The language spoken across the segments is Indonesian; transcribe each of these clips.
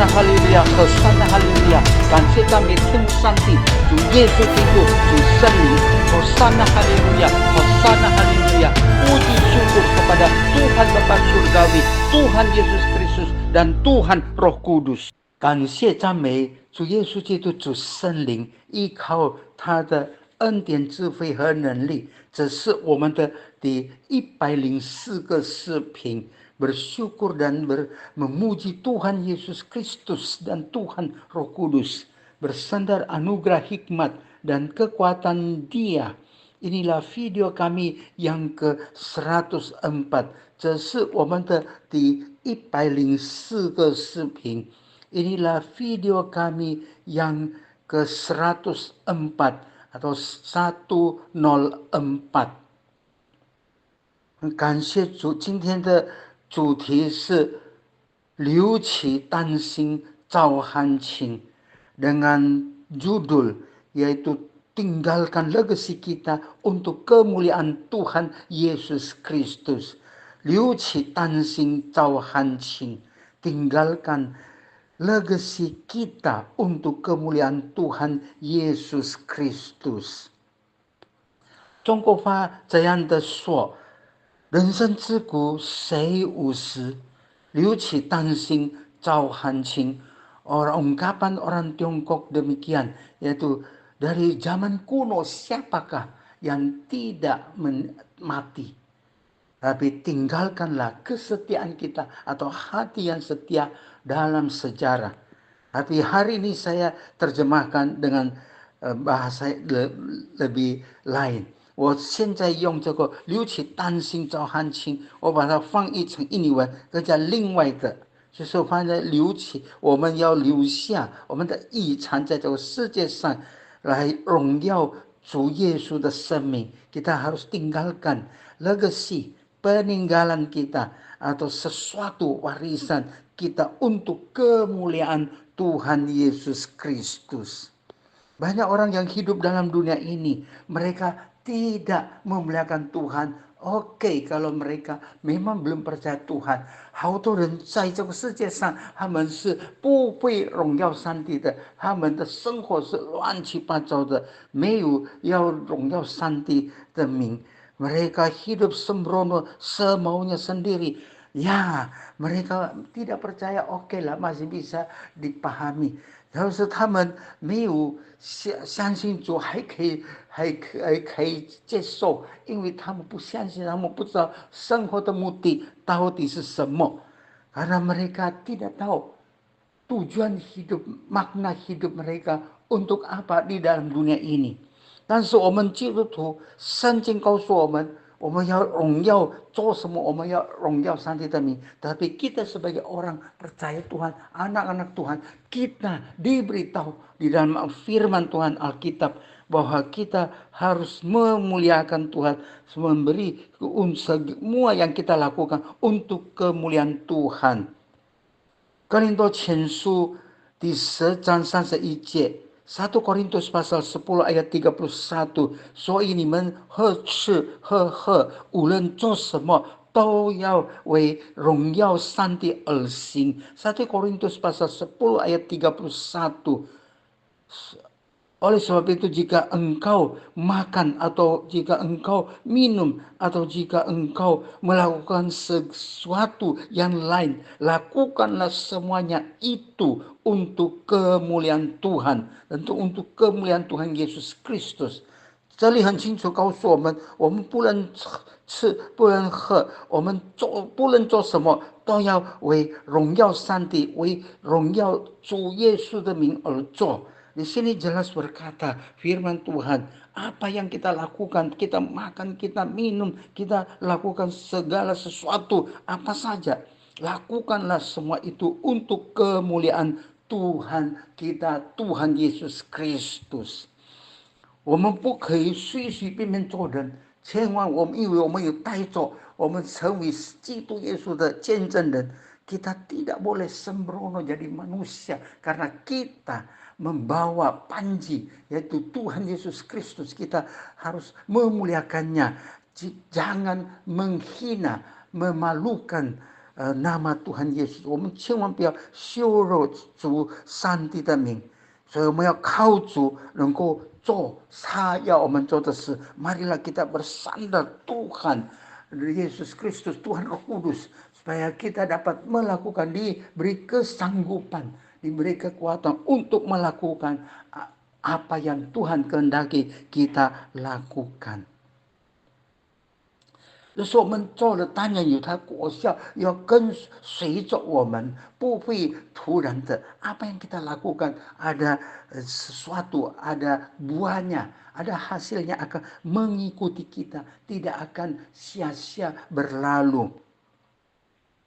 Hosana haleluya, Hosana haleluya. 感谢赞美天父上帝，主耶稣基督，主圣灵。Hosana haleluya, Hosana haleluya. Puji syukur kepada Tuhan Bapa Surgawi, Tuhan Yesus Kristus dan Tuhan Roh Kudus. 感谢赞美主耶稣基督，主圣灵，依靠他的恩典、智慧和能力。这是我们的第104个视频。Bersyukur dan memuji Tuhan Yesus Kristus dan Tuhan Roh Kudus. Bersandar anugerah hikmat dan kekuatan Dia. Inilah video kami yang ke-104. 这是我们的第104个视频。Inilah video kami yang ke-104 atau 104。感谢主，今天的主题是留起担心照汗青 dengan judul yaitu tinggalkan legasi kita untuk kemuliaan Tuhan Yesus Kristus. 留起担心照汗青 tinggalkan legasi kita untuk kemuliaan Tuhan Yesus Kristus. 中国话这样的说，人生之苦谁无时，留起担心照汗青。Ungkapan orang Tiongkok demikian, yaitu dari zaman kuno siapakah yang tidak mati. Tapi tinggalkanlah kesetiaan kita atau hati yang setia dalam sejarah. Tapi hari ini saya terjemahkan dengan bahasa lebih lain。我现在用这个留起担心照汗青，我把它翻译成印尼文，更加另外的，就是放在留起，我们要留下我们的遗产在这个世界上，来荣耀主耶稣的生命。Kita harus tinggalkan legacy peninggalan kita atau sesuatu warisan kita untuk kemuliaan Tuhan Yesus Kristus. Banyak orang yang hidup dalam dunia ini, mereka tidak memuliakan Tuhan。 OK， kalau mereka memang belum percaya Tuhan， 好多人在这个世界上，他们是不会荣耀上帝的，他们的生活是乱七八糟的，没有要荣耀上帝的名。 Mereka hidup sembrono semaunya sendiri. Ya, mereka tidak percaya, OK 了， masih bisa dipahami。 但是他们没有相信主，还可以接受，因为他们不相信，他们不知道生活的目的到底是什么。 Karena mereka tidak tahu tujuan hidup, makna hidup mereka untuk apa di dalam dunia ini。 但是我们基督徒，圣经告诉我们，我们要荣耀做什么？我们要荣耀上帝的名。 Tapi kita sebagai orang percaya Tuhan, anak-anak Tuhan, kita diberitahu di dalam firman Tuhan Alkitab bahwa kita harus memuliakan Tuhan, memberi semua yang kita lakukan untuk kemuliaan Tuhan。 Korintus 前书第10章31节。 1 Korintus pasal 10 ayat 31， 所以你们何吃何喝，无论做什么，都要为荣耀上帝而行。 1 Korintus pasal 10 ayat 31。 Oleh sebab itu, jika engkau makan atau jika engkau minum atau jika engkau melakukan sesuatu yang lain, lakukanlah semuanya itu untuk kemuliaan Tuhan, untuk kemuliaan Tuhan Yesus Kristus。 这里很清楚告诉我们，我们不能吃，不能喝，我们不能做什么，都要为荣耀上帝，为荣耀主耶稣的名而做。 Di sini jelas berkata firman Tuhan, apa yang kita lakukan, kita makan, kita minum, kita lakukan segala sesuatu, apa saja, lakukanlah semua itu untuk kemuliaan Tuhan kita, Tuhan Yesus Kristus。 我们不可以随随便便做人，千万我们以为我们有带着，我们成为基督耶稣的见证人。 Kita tidak boleh sembrono jadi manusia, karena kita membawa panji, yaitu Tuhan Yesus Kristus. Kita harus memuliakannya. Jangan menghina, memalukan nama Tuhan耶稣，我们千万不要羞辱主上帝的名，所以我们要靠主能够做他要我们做的事。Marilah kita bersandar Tuhan Yesus Kristus, Tuhan Roh Kudus, supaya kita dapat melakukan, diberi kesanggupan, diberi kekuatan untuk melakukan apa yang Tuhan kehendaki kita lakukan. 就是我们做了，当然有它果效，要跟随着我们，不会突然的。Apa yang kita lakukan ada sesuatu, ada buahnya, ada hasilnya akan mengikuti kita, tidak akan sia-sia berlalu.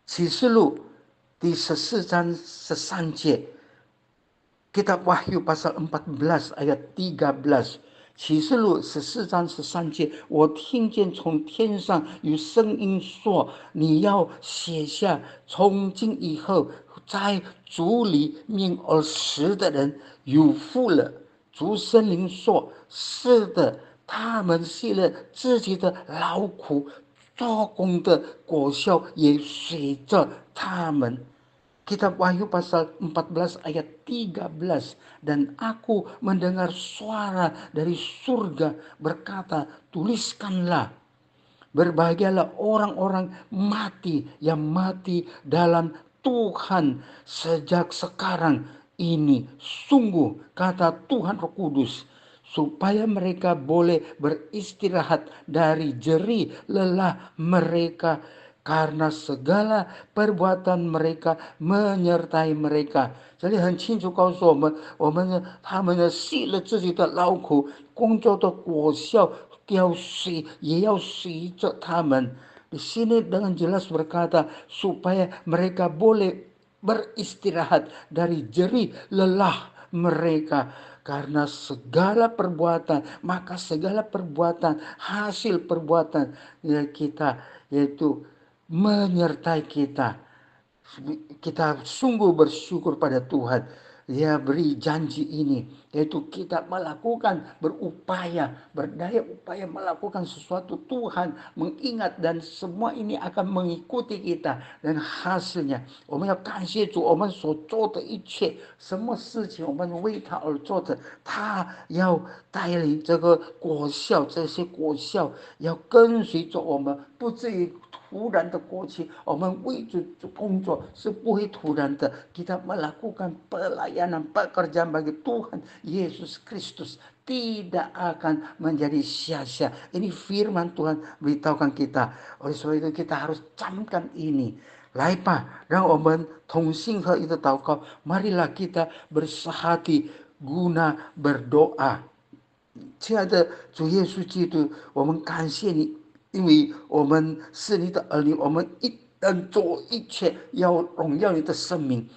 启示录第14章13节， Kitab Wahyu pasal 14 ayat 13。启示录14章13节，我听见从天上有声音说：“你要写下，从今以后，在主里面而死的人有福了。”主圣灵说：“是的，他们卸了自己的劳苦，做工的果效也随着他们。” Kitab Wahyu pasal 14 ayat 13. Dan aku mendengar suara dari surga berkata, tuliskanlah, berbahagialah orang-orang mati yang mati dalam Tuhan sejak sekarang ini. Sungguh, kata Tuhan Roh Kudus, supaya mereka boleh beristirahat dari jerih lelah mereka, karena segala perbuatan mereka menyertai mereka. 这里很清楚告诉我们他们卸了自己的劳苦，工作的果效也要随着他们。Di sini dengan jelas berkata supaya mereka boleh beristirahat dari jerih lelah mereka. Karena segala perbuatan, maka segala perbuatan, hasil perbuatan kita, yaitu menyertai kita. Kita sungguh bersyukur pada Tuhan. Dia beri janji ini, yaitu kita melakukan, berupaya, berdaya upaya melakukan sesuatu. Tuhan mengingat dan semua ini akan mengikuti kita. Dan hasilnya, 我们要感谢主，我们所做的一切，什么事情我们为他而做的，他要带领这个果效，这些果效要跟随着我们，不至于突然的过去。我们为主工作是不会突然的。Kita melakukan pelayanan pekerjaan bagi Tuhan Yesus Kristus tidak akan menjadi sia-sia. Ini firman Tuhan beritahukan kita. Oleh sebab itu kita harus camkan ini. 来吧，让我们同心合一的祷告。Marilah kita bersehati guna berdoa。亲爱的主耶稣基督，我们感谢你，因为我们是你的儿女，我们一人做一切要荣耀你的生命。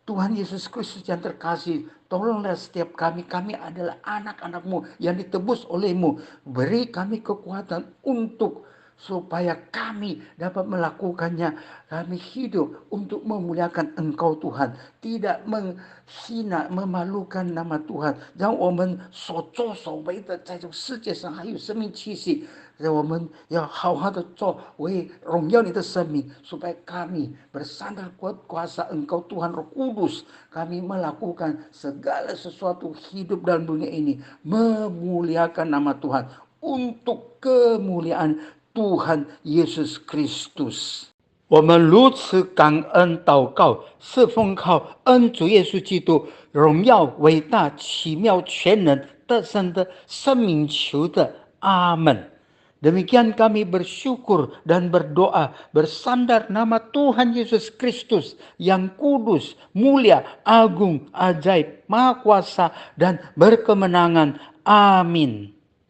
Tuhan Yesus Kristus yang terkasih, tolonglah setiap kami adalah anak-anak-Mu yang ditebus oleh-Mu. Beri kami kekuatan untuk supaya kami dapat melakukannya. Kami hidup untuk memuliakan Engkau Tuhan, tidak menghina, memalukan nama Tuhan。让我们所作所为的，在这个世界上还有生命气息，我们要好好的做，为荣耀你的生命， supaya kami bersandar kuat kuasa Engkau Tuhan Roh Kudus. Kami melakukan segala sesuatu hidup dalam dunia ini memuliakan nama Tuhan, untuk kemuliaan Tuhan Yesus Kristus。 我们如此感恩祷告，是奉靠恩主耶稣基督荣耀伟大奇妙全能得胜的生命求的，阿门。 Demikian kami bersyukur dan berdoa bersandar nama Tuhan Yesus Kristus yang kudus, mulia, agung, ajaib, maha kuasa dan berkemenangan. Amin.